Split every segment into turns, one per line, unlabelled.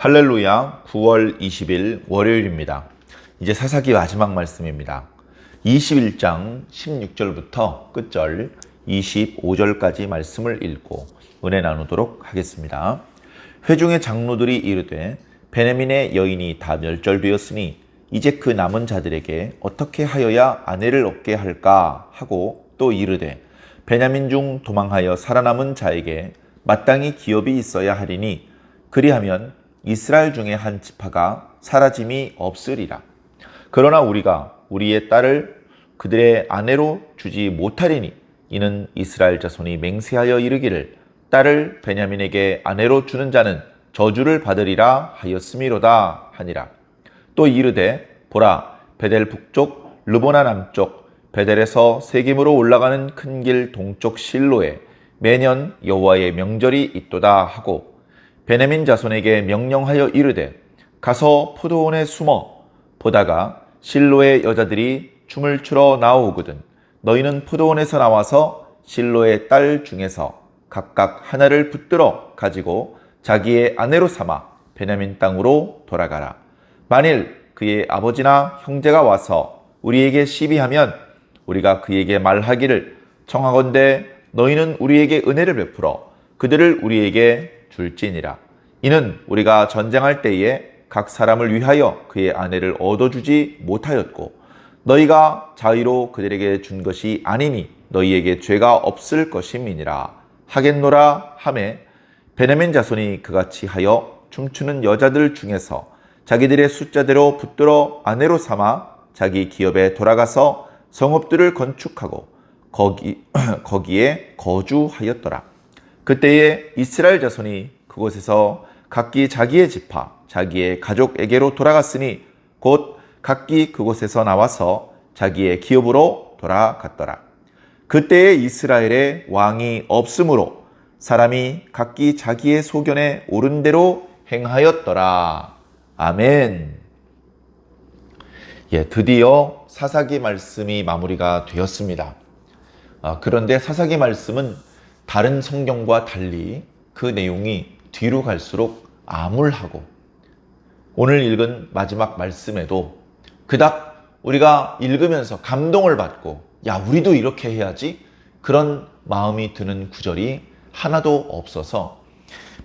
할렐루야. 9월 20일 월요일입니다. 이제 사사기 마지막 말씀입니다. 21장 16절부터 끝절 25절까지 말씀을 읽고 은혜 나누도록 하겠습니다. 회중의 장로들이 이르되 베냐민의 여인이 다 멸절되었으니 이제 그 남은 자들에게 어떻게 하여야 아내를 얻게 할까 하고 또 이르되 베냐민 중 도망하여 살아남은 자에게 마땅히 기업이 있어야 하리니 그리하면 이스라엘 중에 한 지파가 사라짐이 없으리라. 그러나 우리가 우리의 딸을 그들의 아내로 주지 못하리니 이는 이스라엘 자손이 맹세하여 이르기를 딸을 베냐민에게 아내로 주는 자는 저주를 받으리라 하였음이로다 하니라. 또 이르되 보라 베델 북쪽 르보나 남쪽 베델에서 세겜으로 올라가는 큰 길 동쪽 실로에 매년 여호와의 명절이 있도다 하고 베냐민 자손에게 명령하여 이르되 가서 포도원에 숨어 보다가 실로의 여자들이 춤을 추러 나오거든 너희는 포도원에서 나와서 실로의 딸 중에서 각각 하나를 붙들어 가지고 자기의 아내로 삼아 베냐민 땅으로 돌아가라. 만일 그의 아버지나 형제가 와서 우리에게 시비하면 우리가 그에게 말하기를 청하건대 너희는 우리에게 은혜를 베풀어 그들을 우리에게 줄지니라. 이는 우리가 전쟁할 때에 각 사람을 위하여 그의 아내를 얻어주지 못하였고 너희가 자의로 그들에게 준 것이 아니니 너희에게 죄가 없을 것임이니라 하겠노라 하매 베냐민 자손이 그같이 하여 춤추는 여자들 중에서 자기들의 숫자대로 붙들어 아내로 삼아 자기 기업에 돌아가서 성읍들을 건축하고 거기에 거주하였더라. 그때에 이스라엘 자손이 그곳에서 각기 자기의 지파, 자기의 가족에게로 돌아갔으니 곧 각기 그곳에서 나와서 자기의 기업으로 돌아갔더라. 그때에 이스라엘에 왕이 없으므로 사람이 각기 자기의 소견에 옳은 대로 행하였더라. 아멘. 드디어 사사기 말씀이 마무리가 되었습니다. 그런데 사사기 말씀은 다른 성경과 달리 그 내용이 뒤로 갈수록 암울하고 오늘 읽은 마지막 말씀에도 그닥 우리가 읽으면서 감동을 받고 야 우리도 이렇게 해야지 그런 마음이 드는 구절이 하나도 없어서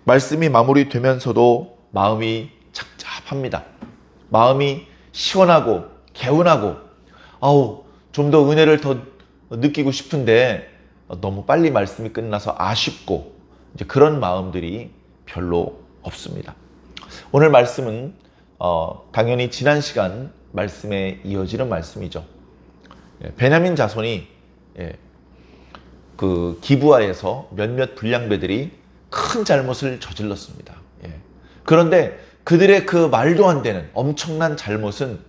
말씀이 마무리되면서도 마음이 착잡합니다. 마음이 시원하고 개운하고 좀 더 은혜를 더 느끼고 싶은데 너무 빨리 말씀이 끝나서 아쉽고 이제 그런 마음들이 별로 없습니다. 오늘 말씀은 당연히 지난 시간 말씀에 이어지는 말씀이죠. 베냐민 자손이 그 기브아에서 몇몇 불량배들이 큰 잘못을 저질렀습니다. 그런데 그들의 그 말도 안 되는 엄청난 잘못은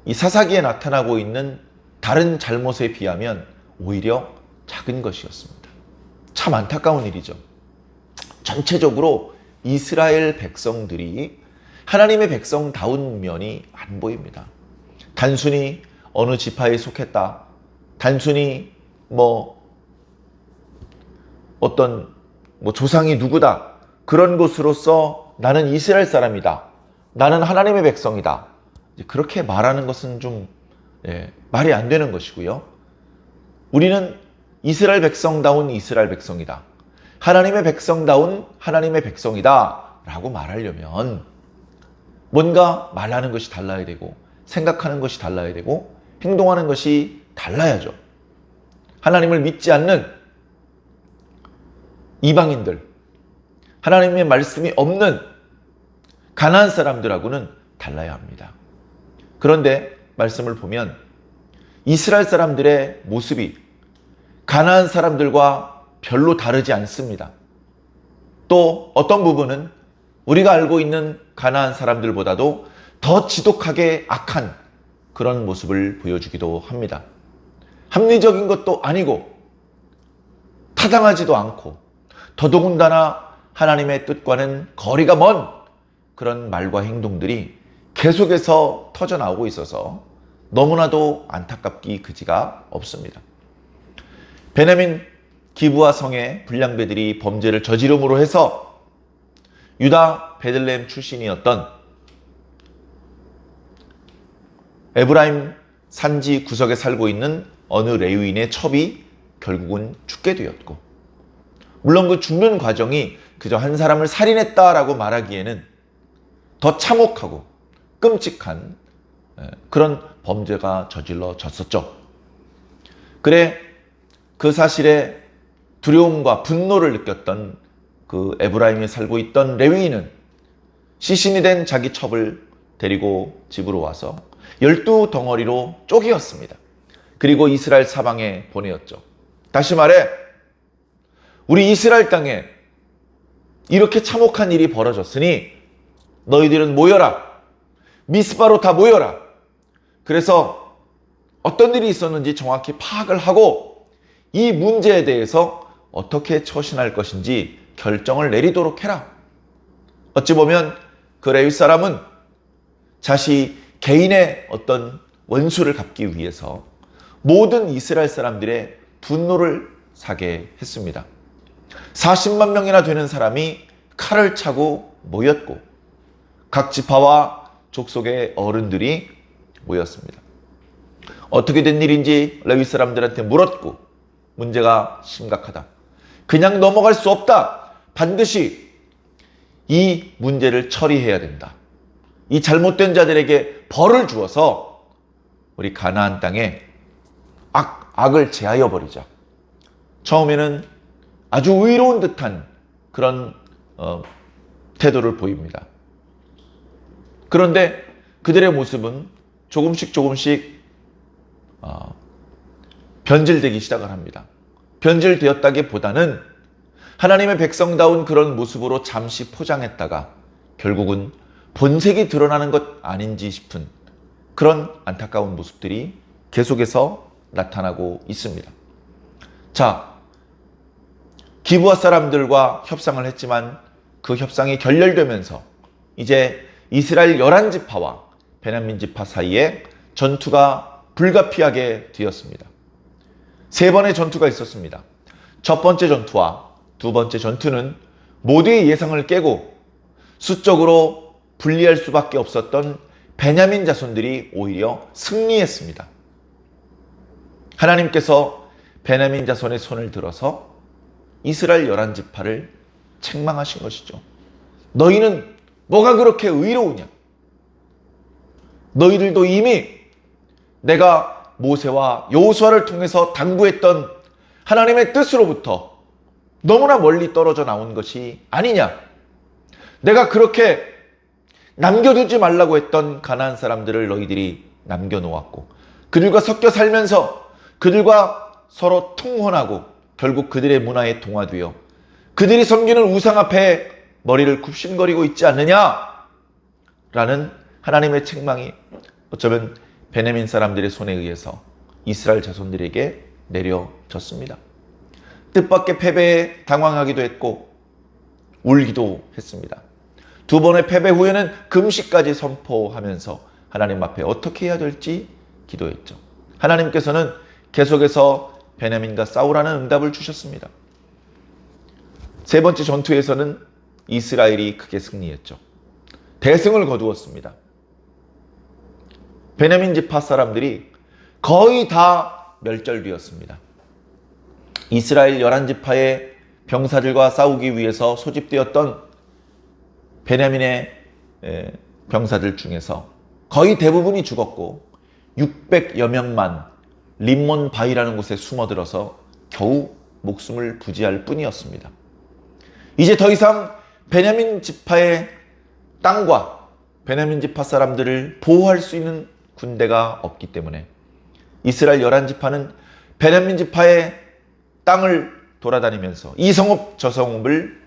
이 사사기에 나타나고 있는 다른 잘못에 비하면 오히려 작은 것이었습니다. 참 안타까운 일이죠. 전체적으로 이스라엘 백성들이 하나님의 백성다운 면이 안 보입니다. 단순히 어느 지파에 속했다. 단순히 어떤 조상이 누구다. 그런 것으로서 나는 이스라엘 사람이다. 나는 하나님의 백성이다. 그렇게 말하는 것은 좀 말이 안 되는 것이고요. 우리는 이스라엘 백성다운 이스라엘 백성이다. 하나님의 백성다운 하나님의 백성이다 라고 말하려면 뭔가 말하는 것이 달라야 되고 생각하는 것이 달라야 되고 행동하는 것이 달라야죠. 하나님을 믿지 않는 이방인들, 하나님의 말씀이 없는 가나안 사람들하고는 달라야 합니다. 그런데 말씀을 보면 이스라엘 사람들의 모습이 가나안 사람들과 별로 다르지 않습니다. 또 어떤 부분은 우리가 알고 있는 가나안 사람들보다도 더 지독하게 악한 그런 모습을 보여주기도 합니다. 합리적인 것도 아니고 타당하지도 않고 더더군다나 하나님의 뜻과는 거리가 먼 그런 말과 행동들이 계속해서 터져나오고 있어서 너무나도 안타깝기 그지가 없습니다. 베냐민 기브아 성의 불량배들이 범죄를 저지름으로 해서 유다 베들레헴 출신이었던 에브라임 산지 구석에 살고 있는 어느 레위인의 첩이 결국은 죽게 되었고, 물론 그 죽는 과정이 그저 한 사람을 살인했다라고 말하기에는 더 참혹하고 끔찍한 그런 범죄가 저질러졌었죠. 그래 그 사실에 두려움과 분노를 느꼈던 그 에브라임에 살고 있던 레위인은 시신이 된 자기 첩을 데리고 집으로 와서 12덩어리로 쪼개었습니다. 그리고 이스라엘 사방에 보내었죠. 다시 말해 우리 이스라엘 땅에 이렇게 참혹한 일이 벌어졌으니 너희들은 모여라. 미스바로 다 모여라. 그래서 어떤 일이 있었는지 정확히 파악을 하고 이 문제에 대해서 어떻게 처신할 것인지 결정을 내리도록 해라. 어찌 보면 그 레위 사람은 자신이 개인의 어떤 원수를 갚기 위해서 모든 이스라엘 사람들의 분노를 사게 했습니다. 40만 명이나 되는 사람이 칼을 차고 모였고 각 지파와 족속의 어른들이 모였습니다. 어떻게 된 일인지 레위 사람들한테 물었고 문제가 심각하다. 그냥 넘어갈 수 없다. 반드시 이 문제를 처리해야 된다. 이 잘못된 자들에게 벌을 주어서 우리 가나안 땅에 악을 제하여 버리자. 처음에는 아주 의로운 듯한 그런 태도를 보입니다. 그런데 그들의 모습은 조금씩 변질되기 시작을 합니다. 변질되었다기보다는 하나님의 백성다운 그런 모습으로 잠시 포장했다가 결국은 본색이 드러나는 것 아닌지 싶은 그런 안타까운 모습들이 계속해서 나타나고 있습니다. 자, 기브아 사람들과 협상을 했지만 그 협상이 결렬되면서 이제 이스라엘 11지파와 베냐민 지파 사이에 전투가 불가피하게 되었습니다. 세 번의 전투가 있었습니다. 첫 번째 전투와 두 번째 전투는 모두의 예상을 깨고 수적으로 불리할 수밖에 없었던 베냐민 자손들이 오히려 승리했습니다. 하나님께서 베냐민 자손의 손을 들어서 이스라엘 11지파를 책망하신 것이죠. 너희는 뭐가 그렇게 의로우냐? 너희들도 이미 내가 모세와 여호수아를 통해서 당부했던 하나님의 뜻으로부터 너무나 멀리 떨어져 나온 것이 아니냐? 내가 그렇게 남겨두지 말라고 했던 가나안 사람들을 너희들이 남겨놓았고 그들과 섞여 살면서 그들과 서로 통혼하고 결국 그들의 문화에 동화되어 그들이 섬기는 우상 앞에 머리를 굽신거리고 있지 않느냐? 라는 하나님의 책망이 어쩌면 베냐민 사람들의 손에 의해서 이스라엘 자손들에게 내려졌습니다. 뜻밖의 패배에 당황하기도 했고 울기도 했습니다. 두 번의 패배 후에는 금식까지 선포하면서 하나님 앞에 어떻게 해야 될지 기도했죠. 하나님께서는 계속해서 베냐민과 싸우라는 응답을 주셨습니다. 세 번째 전투에서는 이스라엘이 크게 승리했죠. 대승을 거두었습니다. 베냐민 지파 사람들이 거의 다 멸절되었습니다. 이스라엘 11지파의 병사들과 싸우기 위해서 소집되었던 베냐민의 병사들 중에서 거의 대부분이 죽었고 600여 명만 림몬 바위라는 곳에 숨어들어서 겨우 목숨을 부지할 뿐이었습니다. 이제 더 이상 베냐민 지파의 땅과 베냐민 지파 사람들을 보호할 수 있는 군대가 없기 때문에 이스라엘 11지파는 베냐민 지파의 땅을 돌아다니면서 이 성읍 저 성읍을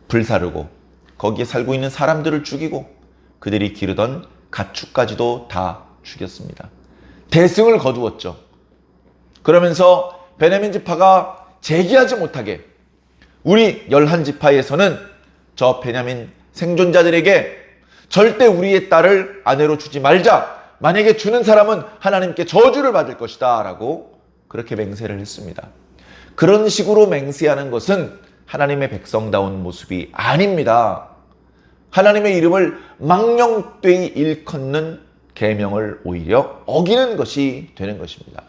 불사르고 거기에 살고 있는 사람들을 죽이고 그들이 기르던 가축까지도 다 죽였습니다. 대승을 거두었죠. 그러면서 베냐민 지파가 재기하지 못하게 우리 11지파에서는 저 베냐민 생존자들에게 절대 우리의 딸을 아내로 주지 말자. 만약에 주는 사람은 하나님께 저주를 받을 것이다 라고 그렇게 맹세를 했습니다. 그런 식으로 맹세하는 것은 하나님의 백성다운 모습이 아닙니다. 하나님의 이름을 망령되이 일컫는 계명을 오히려 어기는 것이 되는 것입니다.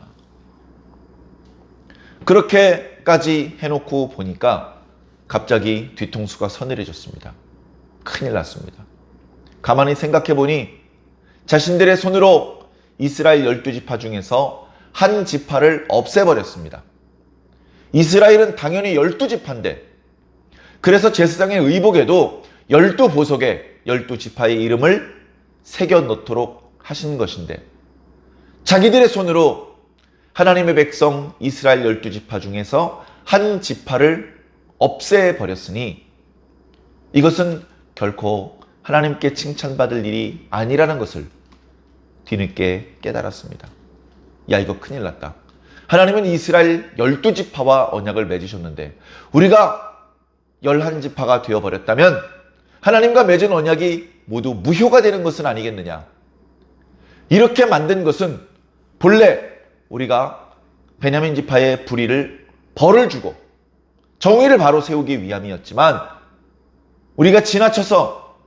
그렇게까지 해놓고 보니까 갑자기 뒤통수가 서늘해졌습니다. 큰일 났습니다. 가만히 생각해 보니 자신들의 손으로 이스라엘 12지파 중에서 한 지파를 없애버렸습니다. 이스라엘은 당연히 12지파인데 그래서 제사장의 의복에도 12보석에 12지파의 이름을 새겨 넣도록 하신 것인데 자기들의 손으로 하나님의 백성 이스라엘 12지파 중에서 한 지파를 없애버렸으니 이것은 결코 하나님께 칭찬받을 일이 아니라는 것을 뒤늦게 깨달았습니다. 야, 이거 큰일 났다. 하나님은 이스라엘 12지파와 언약을 맺으셨는데 우리가 11지파가 되어버렸다면 하나님과 맺은 언약이 모두 무효가 되는 것은 아니겠느냐. 이렇게 만든 것은 본래 우리가 베냐민 지파의 불의를 벌을 주고 정의를 바로 세우기 위함이었지만 우리가 지나쳐서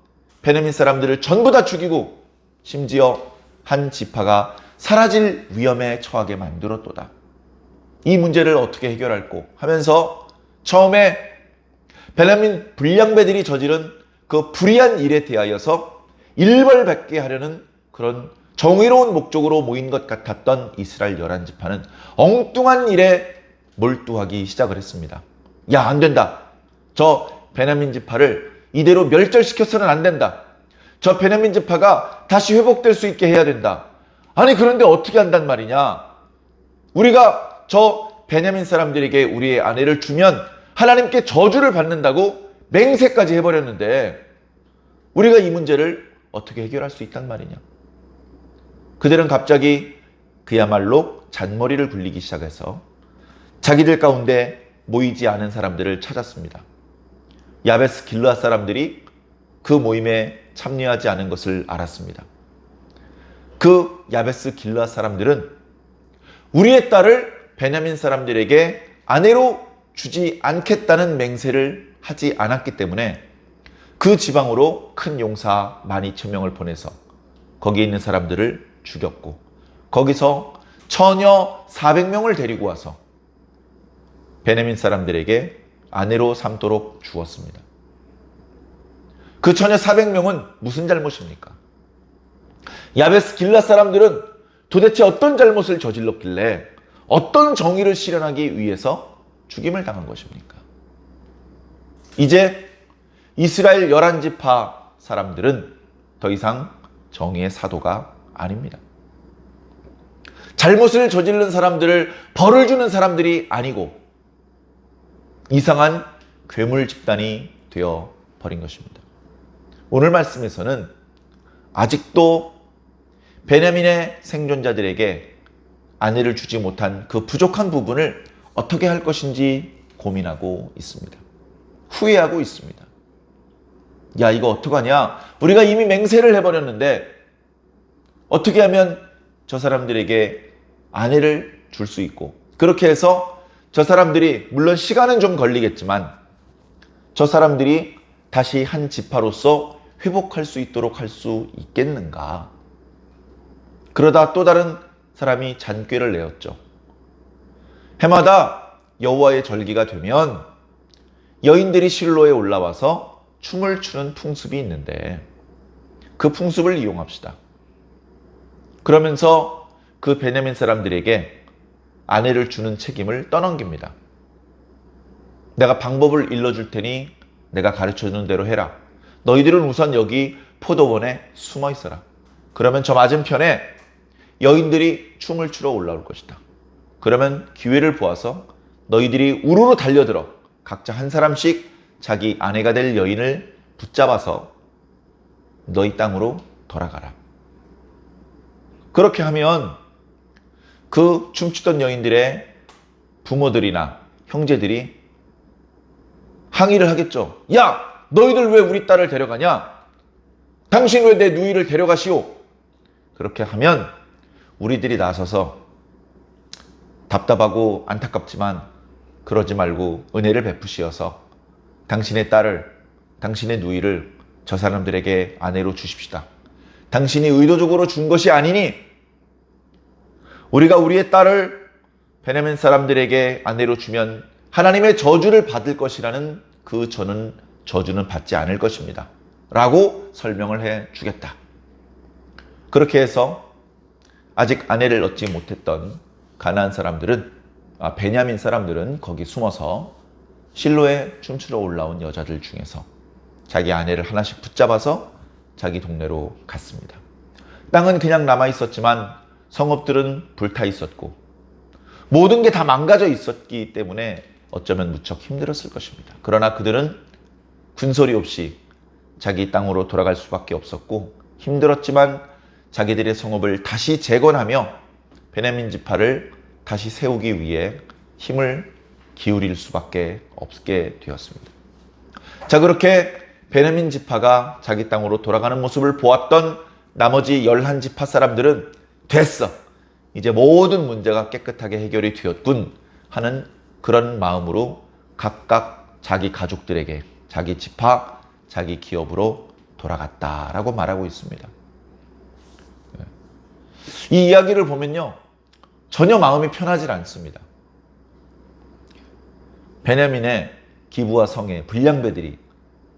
베냐민 사람들을 전부 다 죽이고 심지어 한 지파가 사라질 위험에 처하게 만들었도다. 이 문제를 어떻게 해결할꼬 하면서 처음에 베냐민 불량배들이 저지른 그 불의한 일에 대하여서 일벌백계 하려는 그런 정의로운 목적으로 모인 것 같았던 이스라엘 11지파는 엉뚱한 일에 몰두하기 시작을 했습니다. 야, 안 된다. 저 베냐민 지파를 이대로 멸절시켜서는 안 된다. 저 베냐민 지파가 다시 회복될 수 있게 해야 된다. 아니 그런데 어떻게 한단 말이냐. 우리가 저 베냐민 사람들에게 우리의 아내를 주면 하나님께 저주를 받는다고 맹세까지 해버렸는데 우리가 이 문제를 어떻게 해결할 수 있단 말이냐. 그들은 갑자기 그야말로 잔머리를 굴리기 시작해서 자기들 가운데 모이지 않은 사람들을 찾았습니다. 야베스 길르앗 사람들이 그 모임에 참여하지 않은 것을 알았습니다. 그 야베스 길르앗 사람들은 우리의 딸을 베냐민 사람들에게 아내로 주지 않겠다는 맹세를 하지 않았기 때문에 그 지방으로 큰 용사 12,000명을 보내서 거기에 있는 사람들을 죽였고 거기서 처녀 400명을 데리고 와서 베냐민 사람들에게 아내로 삼도록 주었습니다. 그 처녀 400명은 무슨 잘못입니까? 야베스 길르앗 사람들은 도대체 어떤 잘못을 저질렀길래 어떤 정의를 실현하기 위해서 죽임을 당한 것입니까? 이제 이스라엘 11지파 사람들은 더 이상 정의의 사도가 아닙니다. 잘못을 저지른 사람들을 벌을 주는 사람들이 아니고 이상한 괴물 집단이 되어 버린 것입니다. 오늘 말씀에서는 아직도 베냐민의 생존자들에게 아내를 주지 못한 그 부족한 부분을 어떻게 할 것인지 고민하고 있습니다. 후회하고 있습니다. 야, 이거 어떡하냐? 우리가 이미 맹세를 해버렸는데 어떻게 하면 저 사람들에게 아내를 줄 수 있고 그렇게 해서 저 사람들이 물론 시간은 좀 걸리겠지만 저 사람들이 다시 한 지파로서 회복할 수 있도록 할 수 있겠는가? 그러다 또 다른 사람이 잔꾀를 내었죠. 해마다 여호와의 절기가 되면 여인들이 실로에 올라와서 춤을 추는 풍습이 있는데 그 풍습을 이용합시다. 그러면서 그 베냐민 사람들에게 아내를 주는 책임을 떠넘깁니다. 내가 방법을 일러줄 테니 내가 가르쳐주는 대로 해라. 너희들은 우선 여기 포도원에 숨어 있어라. 그러면 저 맞은편에 여인들이 춤을 추러 올라올 것이다. 그러면 기회를 보아서 너희들이 우르르 달려들어 각자 한 사람씩 자기 아내가 될 여인을 붙잡아서 너희 땅으로 돌아가라. 그렇게 하면 그 춤추던 여인들의 부모들이나 형제들이 항의를 하겠죠. 야! 너희들 왜 우리 딸을 데려가냐? 당신 왜 내 누이를 데려가시오? 그렇게 하면 우리들이 나서서 답답하고 안타깝지만 그러지 말고 은혜를 베푸시어서 당신의 딸을, 당신의 누이를 저 사람들에게 아내로 주십시다. 당신이 의도적으로 준 것이 아니니 우리가 우리의 딸을 베냐민 사람들에게 아내로 주면 하나님의 저주를 받을 것이라는 그 저주는 받지 않을 것입니다. 라고 설명을 해 주겠다. 그렇게 해서 아직 아내를 얻지 못했던 가나안 사람들은, 베냐민 사람들은 거기 숨어서 실로에 춤추러 올라온 여자들 중에서 자기 아내를 하나씩 붙잡아서 자기 동네로 갔습니다. 땅은 그냥 남아 있었지만 성읍들은 불타 있었고 모든 게 다 망가져 있었기 때문에 어쩌면 무척 힘들었을 것입니다. 그러나 그들은 군소리 없이 자기 땅으로 돌아갈 수밖에 없었고 힘들었지만 자기들의 성읍을 다시 재건하며 베냐민 지파를 다시 세우기 위해 힘을 기울일 수밖에 없게 되었습니다. 자, 그렇게 베냐민 지파가 자기 땅으로 돌아가는 모습을 보았던 나머지 11지파 사람들은 됐어, 이제 모든 문제가 깨끗하게 해결이 되었군 하는 그런 마음으로 각각 자기 가족들에게 자기 지파, 자기 기업으로 돌아갔다라고 말하고 있습니다. 이 이야기를 보면요, 전혀 마음이 편하지 않습니다. 베냐민의 기브아 성의 불량배들이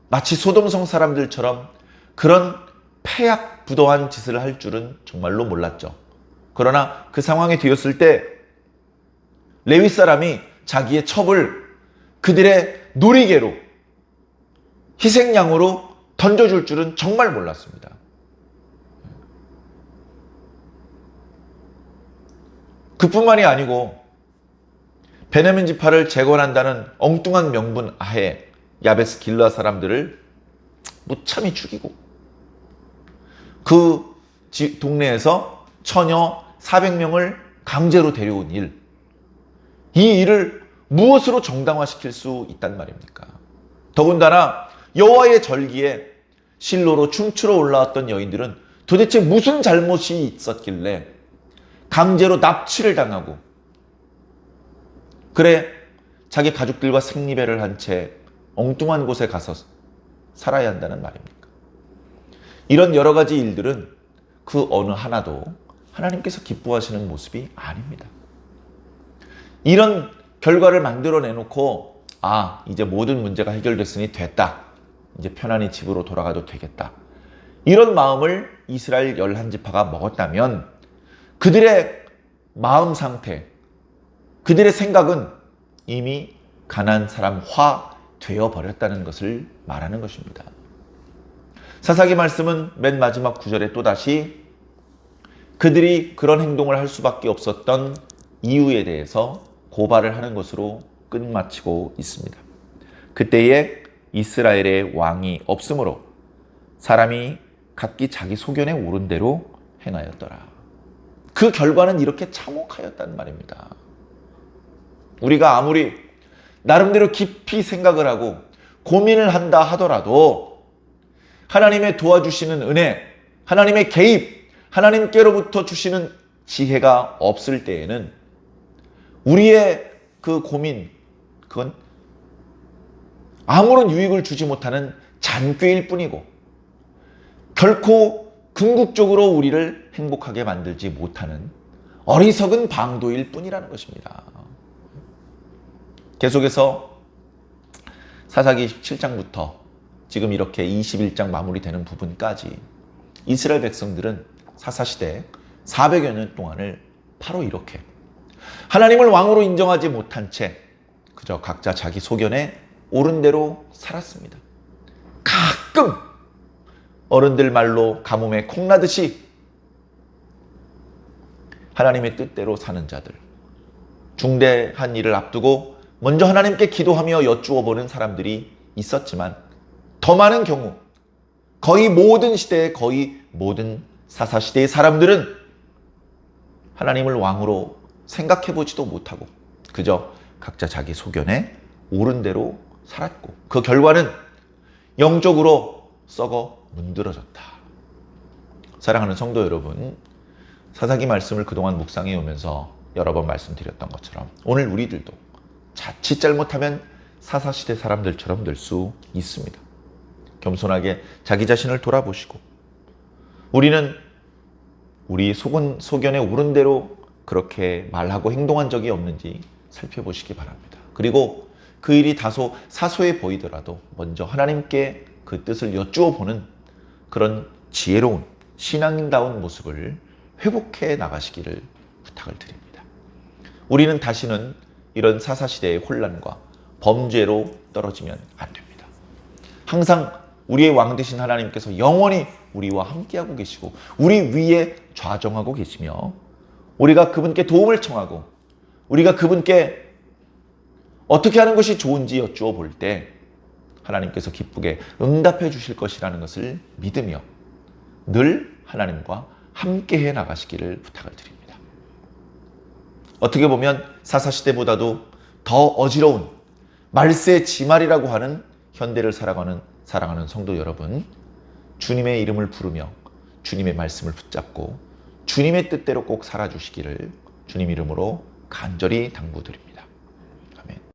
마치 소돔성 사람들처럼 그런 패약부도한 짓을 할 줄은 정말로 몰랐죠. 그러나 그 상황이 되었을 때 레위 사람이 자기의 첩을 그들의 놀이개로, 희생양으로 던져줄 줄은 정말 몰랐습니다. 그뿐만이 아니고 베냐민 지파를 재건한다는 엉뚱한 명분 하에 야베스 길르앗 사람들을 무참히 죽이고 그 동네에서 처녀 400명을 강제로 데려온 일, 이 일을 무엇으로 정당화시킬 수 있단 말입니까? 더군다나 여호와의 절기에 실로로 춤추러 올라왔던 여인들은 도대체 무슨 잘못이 있었길래 강제로 납치를 당하고 그래 자기 가족들과 생리배를 한 채 엉뚱한 곳에 가서 살아야 한다는 말입니까? 이런 여러 가지 일들은 그 어느 하나도 하나님께서 기뻐하시는 모습이 아닙니다. 이런 결과를 만들어내놓고 이제 모든 문제가 해결됐으니 됐다, 이제 편안히 집으로 돌아가도 되겠다, 이런 마음을 이스라엘 11지파가 먹었다면 그들의 마음 상태, 그들의 생각은 이미 가나안 사람화 되어버렸다는 것을 말하는 것입니다. 사사기 말씀은 맨 마지막 구절에 또다시 그들이 그런 행동을 할 수밖에 없었던 이유에 대해서 고발을 하는 것으로 끝마치고 있습니다. 그때에 이스라엘의 왕이 없으므로 사람이 각기 자기 소견에 옳은 대로 행하였더라. 그 결과는 이렇게 참혹하였단 말입니다. 우리가 아무리 나름대로 깊이 생각을 하고 고민을 한다 하더라도 하나님의 도와주시는 은혜, 하나님의 개입, 하나님께로부터 주시는 지혜가 없을 때에는 우리의 그 고민, 그건 아무런 유익을 주지 못하는 잔꾀일 뿐이고 결코 궁극적으로 우리를 행복하게 만들지 못하는 어리석은 방도일 뿐이라는 것입니다. 계속해서 사사기 17장부터 지금 이렇게 21장 마무리되는 부분까지 이스라엘 백성들은 사사시대 400여 년 동안을 바로 이렇게 하나님을 왕으로 인정하지 못한 채 그저 각자 자기 소견에 옳은 대로 살았습니다. 가끔 어른들 말로 가뭄에 콩나듯이 하나님의 뜻대로 사는 자들, 중대한 일을 앞두고 먼저 하나님께 기도하며 여쭈어 보는 사람들이 있었지만 더 많은 경우 거의 모든 시대의 거의 모든 사사시대의 사람들은 하나님을 왕으로 생각해 보지도 못하고 그저 각자 자기 소견에 옳은 대로 살았고 그 결과는 영적으로 썩어 문드러졌다. 사랑하는 성도 여러분, 사사기 말씀을 그동안 묵상해 오면서 여러 번 말씀드렸던 것처럼 오늘 우리들도 자칫 잘못하면 사사시대 사람들처럼 될 수 있습니다. 겸손하게 자기 자신을 돌아보시고 우리는 우리 소견에 오른 대로 그렇게 말하고 행동한 적이 없는지 살펴보시기 바랍니다. 그리고 그 일이 다소 사소해 보이더라도 먼저 하나님께 그 뜻을 여쭈어 보는 그런 지혜로운 신앙인다운 모습을 회복해 나가시기를 부탁을 드립니다. 우리는 다시는 이런 사사시대의 혼란과 범죄로 떨어지면 안 됩니다. 항상 우리의 왕 되신 하나님께서 영원히 우리와 함께하고 계시고 우리 위에 좌정하고 계시며 우리가 그분께 도움을 청하고 우리가 그분께 어떻게 하는 것이 좋은지 여쭈어 볼 때 하나님께서 기쁘게 응답해 주실 것이라는 것을 믿으며 늘 하나님과 함께해 나가시기를 부탁을 드립니다. 어떻게 보면 사사시대보다도 더 어지러운 말세 지말이라고 하는 현대를 사랑하는 성도 여러분, 주님의 이름을 부르며 주님의 말씀을 붙잡고 주님의 뜻대로 꼭 살아주시기를 주님 이름으로 간절히 당부드립니다.